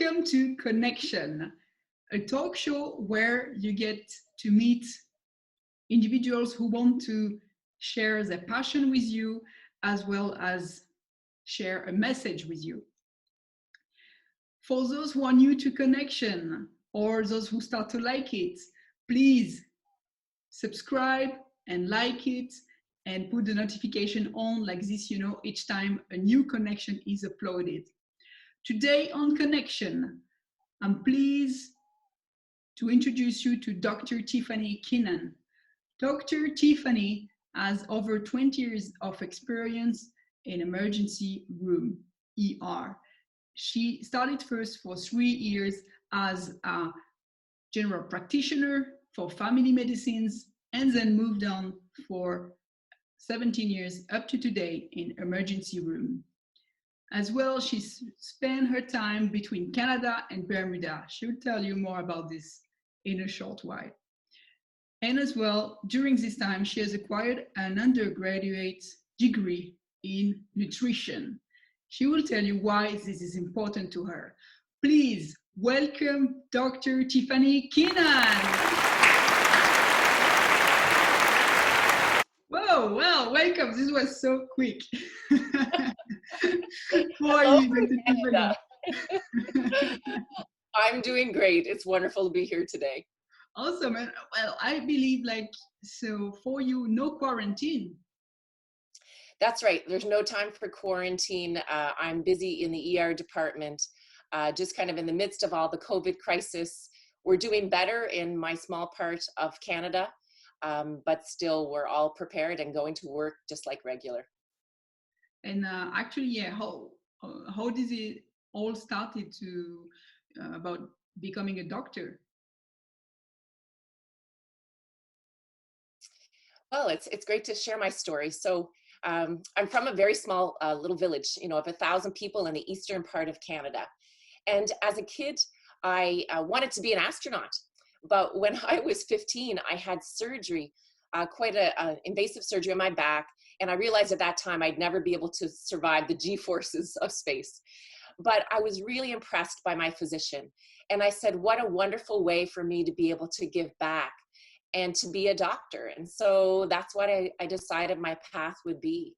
Welcome to Connection, a talk show where you get to meet individuals who want to share their passion with you as well as share a message with you. For those who are new to Connection or those who start to like it, please subscribe and like it and put the notification on like this, each time a new connection is uploaded. Today on Connection, I'm pleased to introduce you to Dr. Tiffany Keenan. Dr. Tiffany has over 20 years of experience in emergency room, ER. She started first for 3 years as a general practitioner for family medicines and then moved on for 17 years up to today in emergency room. As well, she spent her time between Canada and Bermuda. She'll tell you more about this in a short while. And as well, during this time, she has acquired an undergraduate degree in nutrition. She will tell you why this is important to her. Please welcome Dr. Tiffany Keenan. Whoa, well, welcome. This was so quick. How are you, Dr. Tiffany? I'm doing great. It's wonderful to be here today. Awesome. And well, I believe so for you, no quarantine. That's right. There's no time for quarantine. I'm busy in the ER department, just kind of in the midst of all the COVID crisis. We're doing better in my small part of Canada, but still we're all prepared and going to work just like regular. And actually, yeah, how did it all started to about becoming a doctor? Well, it's great to share my story. So I'm from a very small little village, of 1,000 people in the eastern part of Canada. And as a kid, I wanted to be an astronaut. But when I was 15, I had surgery, quite an invasive surgery on my back. And I realized at that time I'd never be able to survive the G-forces of space. But I was really impressed by my physician. And I said, what a wonderful way for me to be able to give back and to be a doctor. And so that's what I decided my path would be.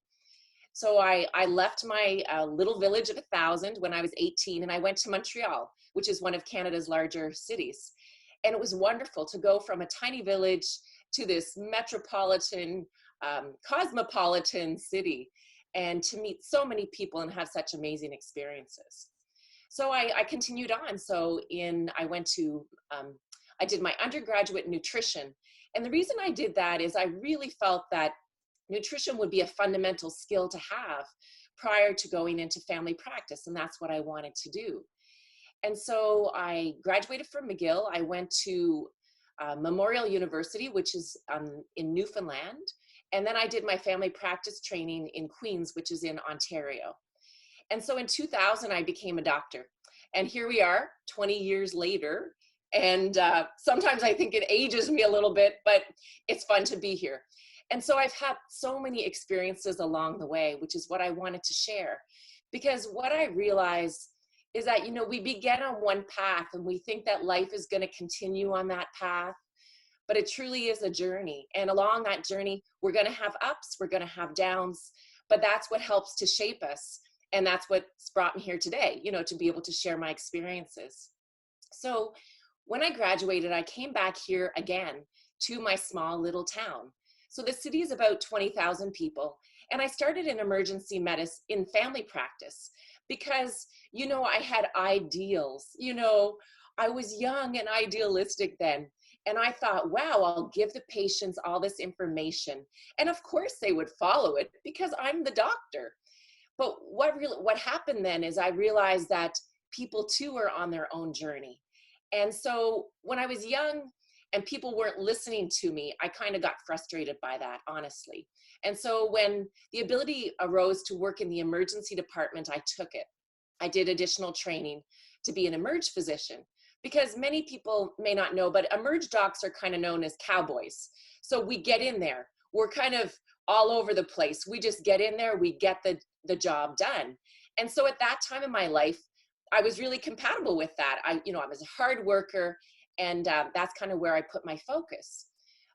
So I left my little village of 1,000 when I was 18, and I went to Montreal, which is one of Canada's larger cities. And it was wonderful to go from a tiny village to this metropolitan, cosmopolitan city, and to meet so many people and have such amazing experiences. So I continued on. So I did my undergraduate in nutrition. And the reason I did that is I really felt that nutrition would be a fundamental skill to have prior to going into family practice. And that's what I wanted to do. And so I graduated from McGill. I went to Memorial University, which is in Newfoundland. And then I did my family practice training in Queens, which is in Ontario. And so in 2000, I became a doctor. And here we are 20 years later. And sometimes I think it ages me a little bit, but it's fun to be here. And so I've had so many experiences along the way, which is what I wanted to share. Because what I realized is that, we begin on one path and we think that life is going to continue on that path, but it truly is a journey. And along that journey, we're going to have ups, we're going to have downs, but that's what helps to shape us. And that's what's brought me here today, to be able to share my experiences. So when I graduated, I came back here again to my small little town. So the city is about 20,000 people. And I started in emergency medicine in family practice because, I had ideals. I was young and idealistic then. And I thought, wow, I'll give the patients all this information. And of course they would follow it because I'm the doctor. But what happened then is I realized that people too are on their own journey. And so when I was young and people weren't listening to me, I kind of got frustrated by that, honestly. And so when the ability arose to work in the emergency department, I took it. I did additional training to be an emerge physician because many people may not know, but emerge docs are kind of known as cowboys. So we get in there. We're kind of all over the place. We just get in there, we get the job done. And so at that time in my life, I was really compatible with that. I was a hard worker, and that's kind of where I put my focus.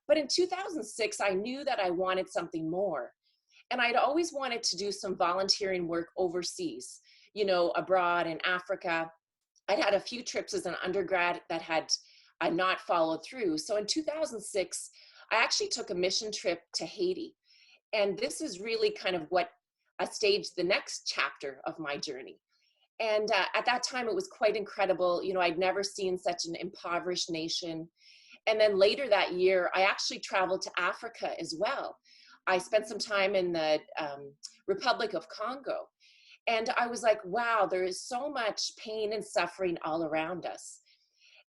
But in 2006, I knew that I wanted something more. And I'd always wanted to do some volunteering work overseas, abroad in Africa. I'd had a few trips as an undergrad that had not followed through. So in 2006, I actually took a mission trip to Haiti. And this is really kind of what staged the next chapter of my journey. And at that time, it was quite incredible. I'd never seen such an impoverished nation. And then later that year, I actually traveled to Africa as well. I spent some time in the Republic of Congo. And I was like, wow, there is so much pain and suffering all around us.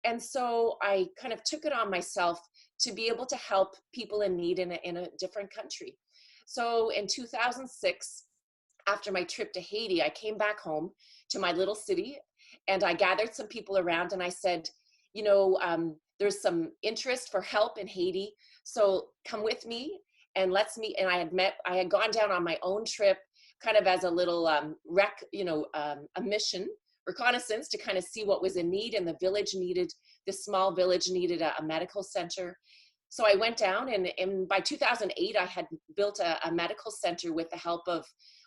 And so I kind of took it on myself to be able to help people in need in a different country. So in 2006, after my trip to Haiti, I came back home to my little city, and I gathered some people around, and I said, there's some interest for help in Haiti, so come with me and let's meet. And I had gone down on my own trip, kind of as a little a mission reconnaissance to kind of see what was in need, and this small village needed a medical center. So I went down, and by 2008, I had built a medical center with the help of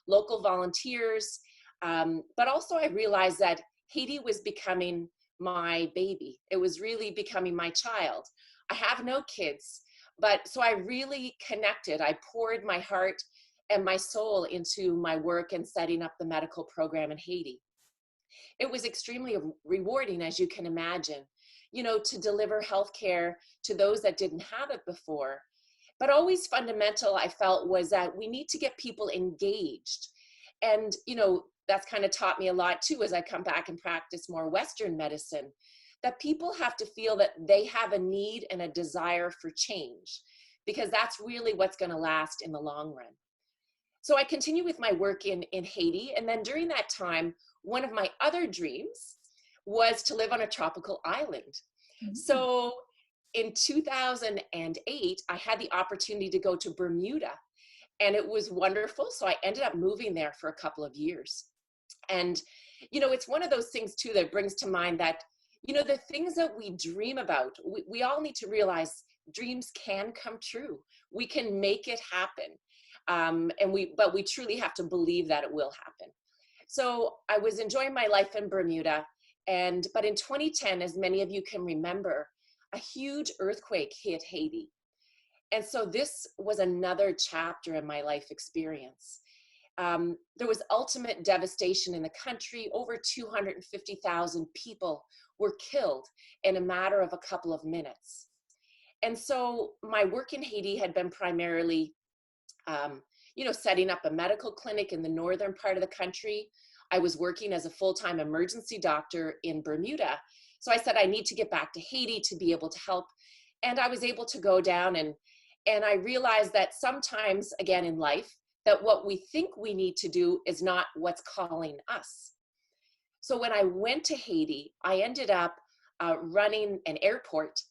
local volunteers. But also I realized that Haiti was becoming my baby. It was really becoming my child. I have no kids, but so I really connected. I poured my heart and my soul into my work and setting up the medical program in Haiti. It was extremely rewarding, as you can imagine, to deliver healthcare to those that didn't have it before. But always fundamental, I felt, was that we need to get people engaged. And, that's kind of taught me a lot too, as I come back and practice more Western medicine, that people have to feel that they have a need and a desire for change, because that's really what's going to last in the long run. So I continue with my work in Haiti. And then during that time, one of my other dreams was to live on a tropical island. Mm-hmm. So in 2008, I had the opportunity to go to Bermuda, and it was wonderful. So I ended up moving there for a couple of years. And, it's one of those things too that brings to mind that, the things that we dream about, we all need to realize dreams can come true. We can make it happen. But we truly have to believe that it will happen. So I was enjoying my life in Bermuda. But in 2010, as many of you can remember, a huge earthquake hit Haiti. And so this was another chapter in my life experience. There was ultimate devastation in the country. Over 250,000 people were killed in a matter of a couple of minutes. And so my work in Haiti had been primarily, setting up a medical clinic in the northern part of the country. I was working as a full-time emergency doctor in Bermuda. So I said, I need to get back to Haiti to be able to help. And I was able to go down, and I realized that sometimes, again, in life, that what we think we need to do is not what's calling us. So when I went to Haiti, I ended up running an airport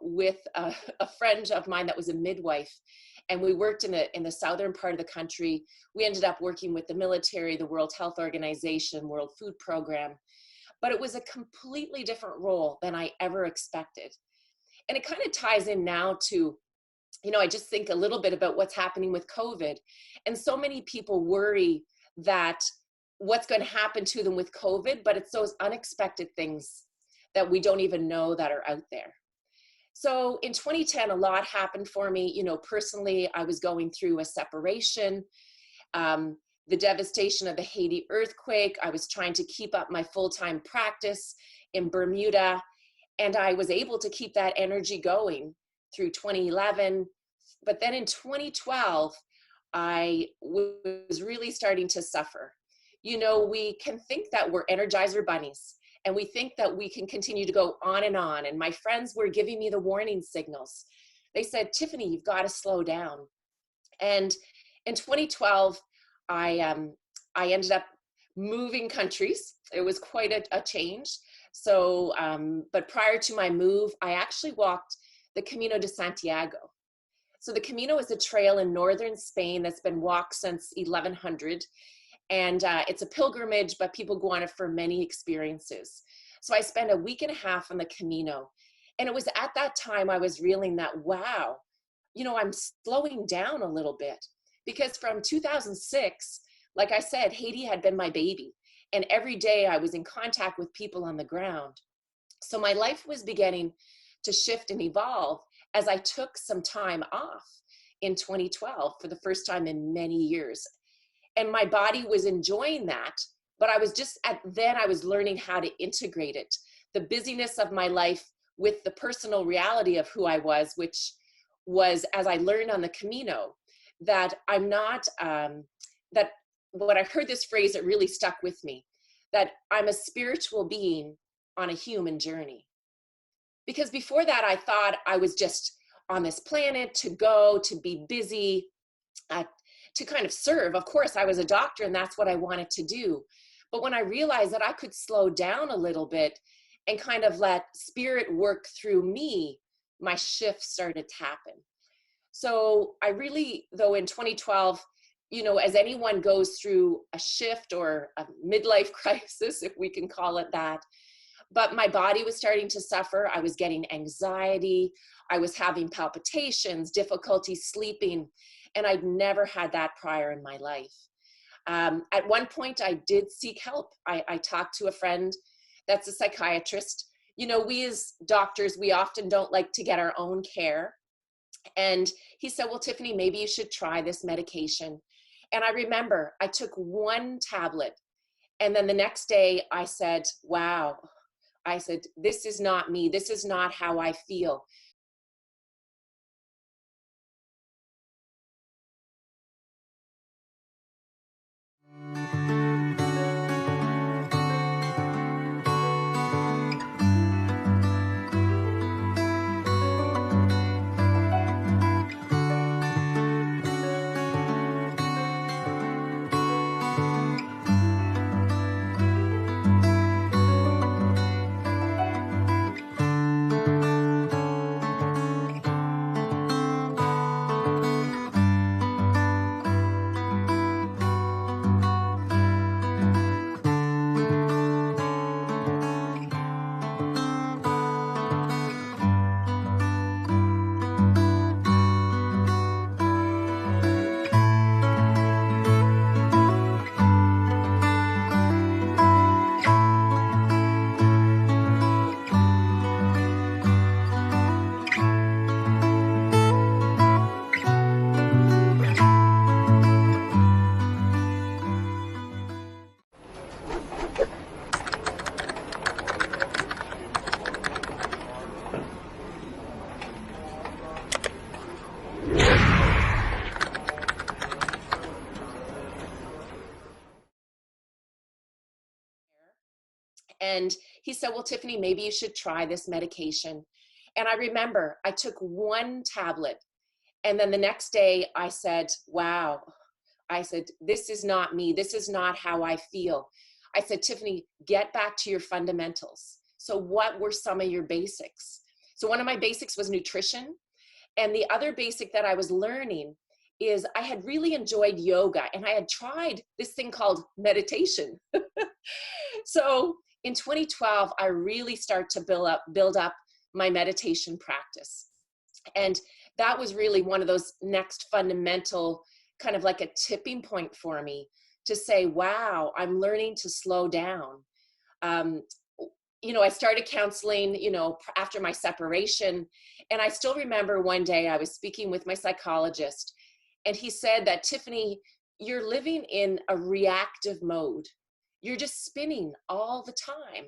with a friend of mine that was a midwife. And we worked in the southern part of the country. We ended up working with the military, the World Health Organization, World Food Program. But it was a completely different role than I ever expected. And it kind of ties in now to, I just think a little bit about what's happening with COVID. And so many people worry that what's going to happen to them with COVID, but it's those unexpected things that we don't even know that are out there. So in 2010, a lot happened for me. Personally, I was going through a separation, the devastation of the Haiti earthquake. I was trying to keep up my full-time practice in Bermuda, and I was able to keep that energy going through 2011. But then in 2012, I was really starting to suffer. We can think that we're Energizer bunnies, and we think that we can continue to go on. And my friends were giving me the warning signals. They said, Tiffany, you've got to slow down. And in 2012, I ended up moving countries. It was quite a change. So, but prior to my move, I actually walked the Camino de Santiago. So the Camino is a trail in northern Spain that's been walked since 1100. And it's a pilgrimage, but people go on it for many experiences. So I spent a week and a half on the Camino. And it was at that time I was realizing that, wow, you know, I'm slowing down a little bit, because from 2006, like I said, Haiti had been my baby. And every day I was in contact with people on the ground. So my life was beginning to shift and evolve as I took some time off in 2012 for the first time in many years. And my body was enjoying that, but I was just then I was learning how to integrate it, the busyness of my life with the personal reality of who I was, which was, as I learned on the Camino, that I'm not, that when I heard this phrase, it really stuck with me, that I'm a spiritual being on a human journey. Because before that, I thought I was just on this planet to go, to be busy, to kind of serve. Of course, I was a doctor and that's what I wanted to do. But when I realized that I could slow down a little bit and kind of let spirit work through me, my shift started to happen. So I really, though, in 2012, you know, as anyone goes through a shift or a midlife crisis, if we can call it that, but my body was starting to suffer. I was getting anxiety. I was having palpitations, difficulty sleeping, and I'd never had that prior in my life. At one point, I did seek help. I talked to a friend that's a psychiatrist. You know, we as doctors, we often don't like to get our own care. And he said, well, Tiffany, maybe you should try this medication. And I remember I took one tablet, and then the next day I said, wow, I said, this is not me. This is not how I feel. And he said, well, Tiffany, maybe you should try this medication. And I remember I took one tablet, and then the next day I said, wow, I said, this is not me. This is not how I feel. I said, Tiffany, get back to your fundamentals. So what were some of your basics? So one of my basics was nutrition. And the other basic that I was learning is I had really enjoyed yoga, and I had tried this thing called meditation. So in 2012, I really started to build up my meditation practice. And that was really one of those next fundamental, kind of like a tipping point for me to say, wow, I'm learning to slow down. You know, I started counseling, you know, after my separation. And I still remember one day I was speaking with my psychologist, and he said that, Tiffany, you're living in a reactive mode. You're just spinning all the time.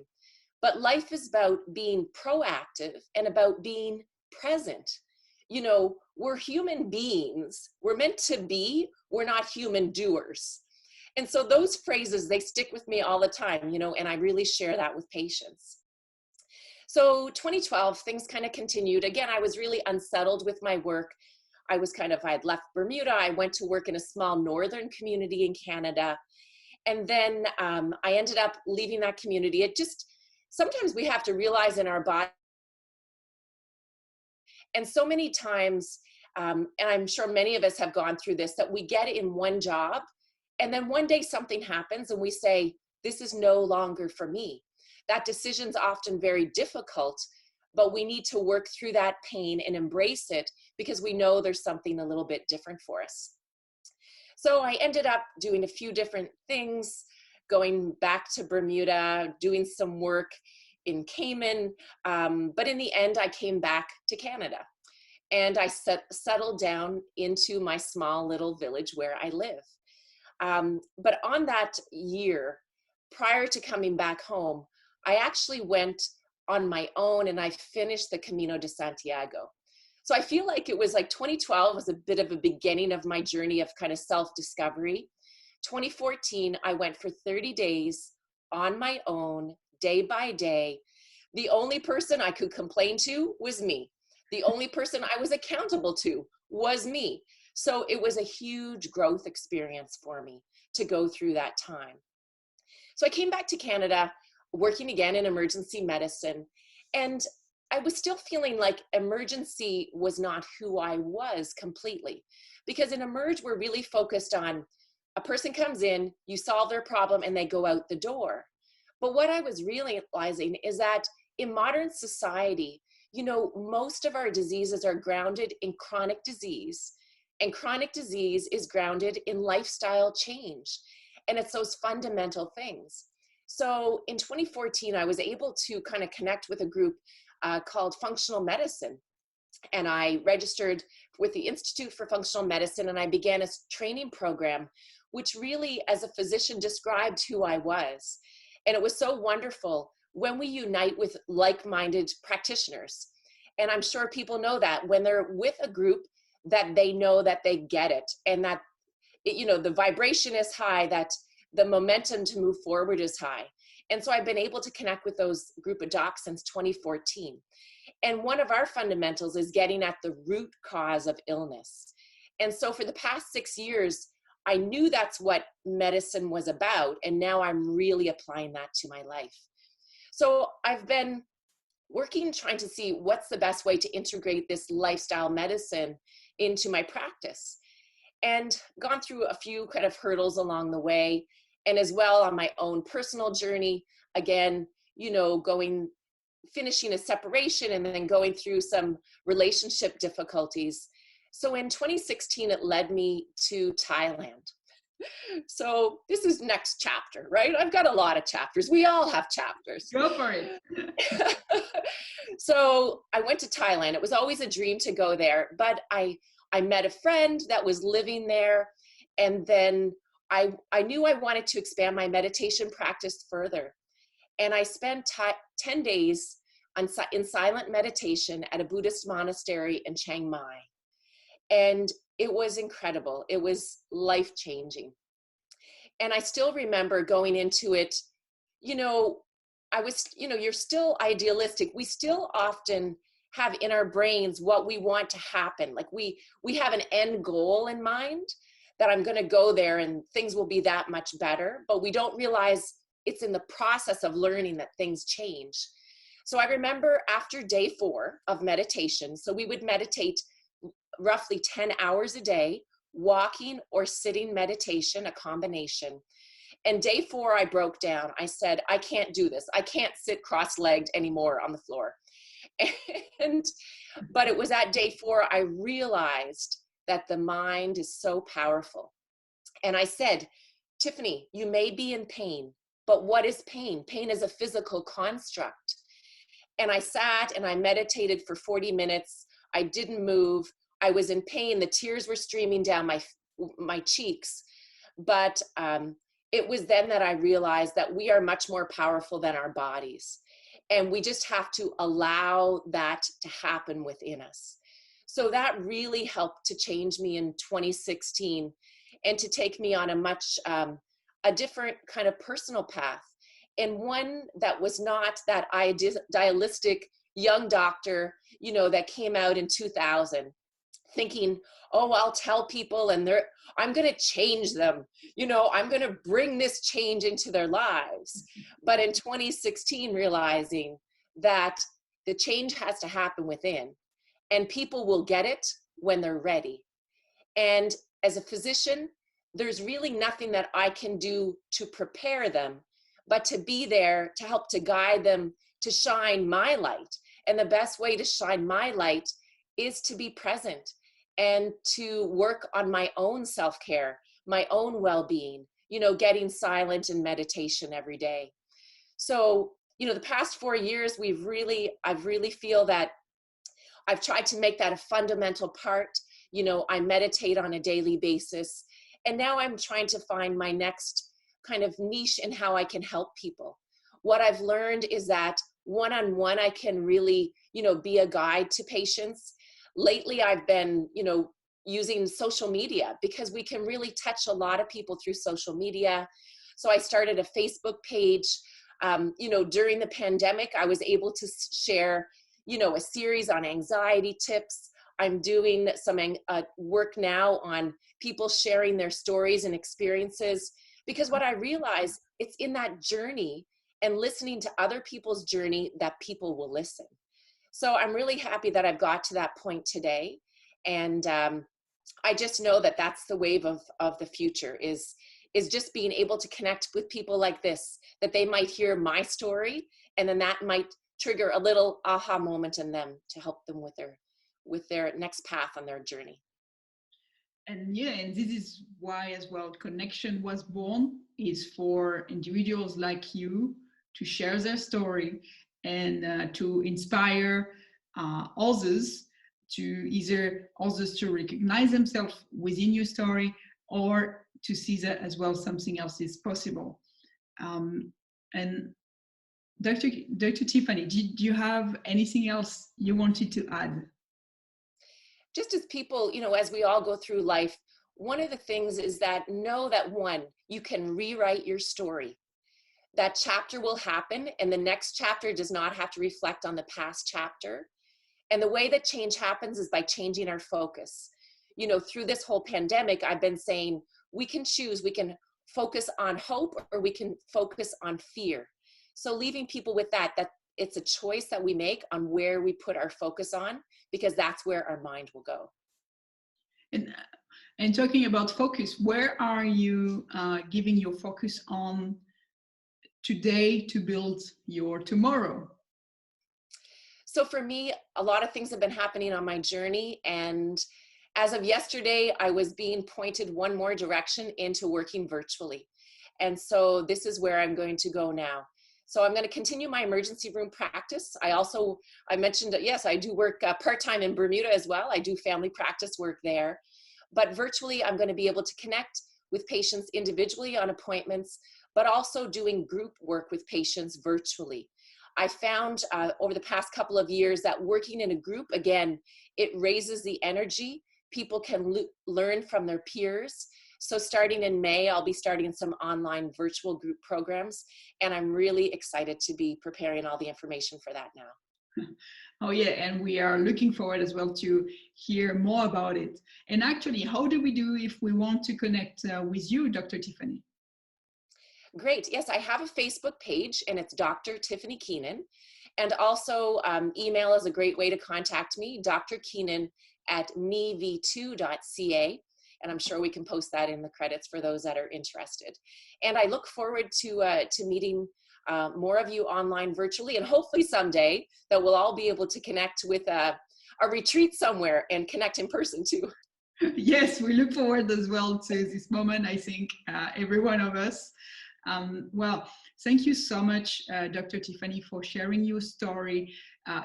But life is about being proactive and about being present. You know, we're human beings. We're meant to be, we're not human doers. And so those phrases, they stick with me all the time, you know, and I really share that with patients. So 2012, things kind of continued. Again, I was really unsettled with my work. I had left Bermuda. I went to work in a small northern community in Canada. And then I ended up leaving that community. It just, sometimes we have to realize in our body, and so many times, and I'm sure many of us have gone through this, that we get in one job And then one day something happens and we say, this is no longer for me. That decision's often very difficult, but we need to work through that pain and embrace it because we know there's something a little bit different for us. So I ended up doing a few different things, going back to Bermuda, doing some work in Cayman. But in the end, I came back to Canada and I settled down into my small little village where I live. But on that year, prior to coming back home, I actually went on my own and I finished the Camino de Santiago. So I feel like it was like 2012 was a bit of a beginning of my journey of kind of self-discovery. 2014, I went for 30 days on my own, day by day. The only person I could complain to was me. The only person I was accountable to was me. So it was a huge growth experience for me to go through that time. So I came back to Canada, working again in emergency medicine, and I was still feeling like emergency was not who I was completely. Because in Emerge, we're really focused on a person comes in, you solve their problem, and they go out the door. But what I was realizing is that in modern society, you know, most of our diseases are grounded in chronic disease, and chronic disease is grounded in lifestyle change. And it's those fundamental things. So in 2014, I was able to kind of connect with a group called Functional Medicine. And I registered with the Institute for Functional Medicine and I began a training program, which really as a physician described who I was. And it was so wonderful when we unite with like-minded practitioners. And I'm sure people know that when they're with a group that they know that they get it and that, you know, the vibration is high, that the momentum to move forward is high. And so I've been able to connect with those group of docs since 2014. And one of our fundamentals is getting at the root cause of illness. And so for the past 6 years, I knew that's what medicine was about. And now I'm really applying that to my life. So I've been working, trying to see what's the best way to integrate this lifestyle medicine into my practice. And gone through a few kind of hurdles along the way. And as well on my own personal journey, again, you know, finishing a separation and then going through some relationship difficulties. So in 2016, it led me to Thailand. So this is next chapter, right? I've got a lot of chapters. We all have chapters. Go for it. So I went to Thailand. It was always a dream to go there, but I met a friend that was living there. And then I knew I wanted to expand my meditation practice further. And I spent 10 days in silent meditation at a Buddhist monastery in Chiang Mai. And it was incredible. It was life-changing. And I still remember going into it, you know, you're still idealistic. We still often have in our brains what we want to happen. Like we have an end goal in mind that I'm going to go there and things will be that much better, but we don't realize it's in the process of learning that things change. So I remember after day 4 of meditation, so we would meditate roughly 10 hours a day, walking or sitting meditation, a combination. And day 4, I broke down. I said, I can't do this. I can't sit cross-legged anymore on the floor. But it was at day 4, I realized that the mind is so powerful. And I said, Tiffany, you may be in pain, but what is pain? Pain is a physical construct. And I sat and I meditated for 40 minutes. I didn't move. I was in pain. The tears were streaming down my cheeks. But it was then that I realized that we are much more powerful than our bodies. And we just have to allow that to happen within us. So that really helped to change me in 2016 and to take me on a much, a different kind of personal path. And one that was not that idealistic young doctor, you know, that came out in 2000 thinking, oh, I'll tell people and I'm going to change them. You know, I'm going to bring this change into their lives. But in 2016, realizing that the change has to happen within and people will get it when they're ready. And as a physician, there's really nothing that I can do to prepare them, but to be there to help to guide them to shine my light. And the best way to shine my light is to be present and to work on my own self-care, my own well-being, you know, getting silent and meditation every day. So, you know, the past 4 years, I've really feel that I've tried to make that a fundamental part. You know, I meditate on a daily basis. And now I'm trying to find my next kind of niche in how I can help people. What I've learned is that one-on-one, I can really, you know, be a guide to patients. Lately, I've been, you know, using social media because we can really touch a lot of people through social media. So I started a Facebook page. You know, during the pandemic, I was able to share, you know, a series on anxiety tips. I'm doing some work now on people sharing their stories and experiences, because what I realize, it's in that journey and listening to other people's journey that people will listen. So I'm really happy that I've got to that point today. And I just know that that's the wave of the future is just being able to connect with people like this, that they might hear my story, and then that might trigger a little aha moment in them to help them with their next path on their journey. And yeah, and this is why as well Connexion was born, is for individuals like you to share their story and to inspire others, to either others to recognize themselves within your story, or to see that as well something else is possible. And Dr. Tiffany, did you have anything else you wanted to add? Just as people, you know, as we all go through life, one of the things is that know that one, you can rewrite your story. That chapter will happen, and the next chapter does not have to reflect on the past chapter. And the way that change happens is by changing our focus. You know, through this whole pandemic, I've been saying we can choose, we can focus on hope or we can focus on fear. So leaving people with that it's a choice that we make on where we put our focus on, because that's where our mind will go. And talking about focus, where are you giving your focus on today to build your tomorrow? So for me, a lot of things have been happening on my journey. And as of yesterday, I was being pointed one more direction into working virtually. And so this is where I'm going to go now. So I'm going to continue my emergency room practice. I mentioned that, yes, I do work part-time in Bermuda as well. I do family practice work there. But virtually, I'm going to be able to connect with patients individually on appointments, but also doing group work with patients virtually. I found over the past couple of years that working in a group, again, it raises the energy. People can learn from their peers. So starting in May, I'll be starting some online virtual group programs, and I'm really excited to be preparing all the information for that now. Oh yeah, and we are looking forward as well to hear more about it. And actually, how do we do if we want to connect with you, Dr. Tiffany? Great. Yes, I have a Facebook page, and it's Dr. Tiffany Keenan. And also email is a great way to contact me, drkeenan@mev2.ca. And I'm sure we can post that in the credits for those that are interested. And I look forward to meeting more of you online virtually, and hopefully someday that we'll all be able to connect with a retreat somewhere and connect in person too. Yes, we look forward as well to this moment, I think, every one of us. Well, thank you so much, Dr. Tiffany, for sharing your story.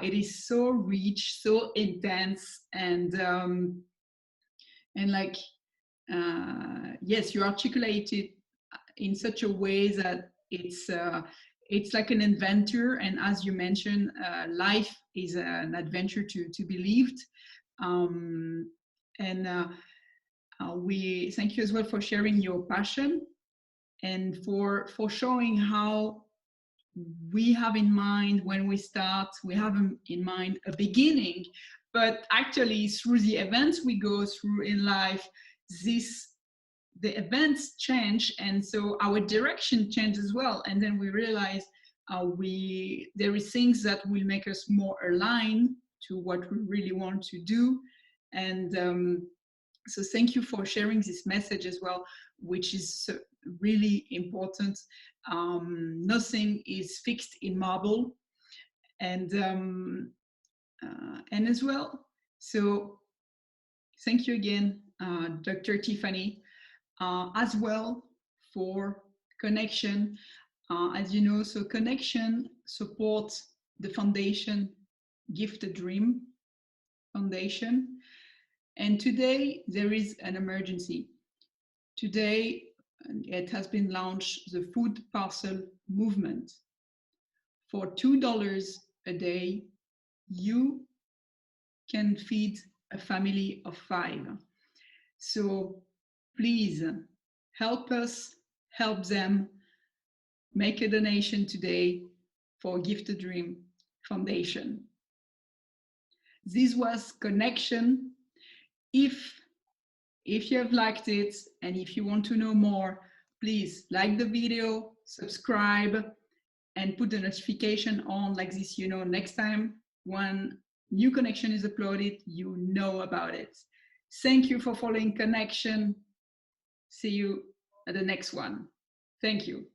It is so rich, so intense, and like, yes, you articulate it in such a way that it's like an adventure. And as you mentioned, life is an adventure to be lived. We thank you as well for sharing your passion and for showing how we have in mind when we start, we have in mind a beginning, but actually through the events we go through in life, the events change, and so our direction changes as well. And then we realize there is things that will make us more aligned to what we really want to do. And So thank you for sharing this message as well, which is really important. Nothing is fixed in marble, and as well. So thank you again, Dr. Tiffany, as well for Connection. As you know, so Connection supports the foundation, Gifted Dream Foundation. And today there is an emergency. Today it has been launched, the food parcel movement. For $2 a day, you can feed a family of 5. So please help us, help them. Make a donation today for Gifted Dream Foundation. This was Connection. If you have liked it and if you want to know more, please like the video, subscribe, and put the notification on, like this, you know, next time when new Connection is uploaded, you know about it. Thank you for following Connection. See you at the next one. Thank you.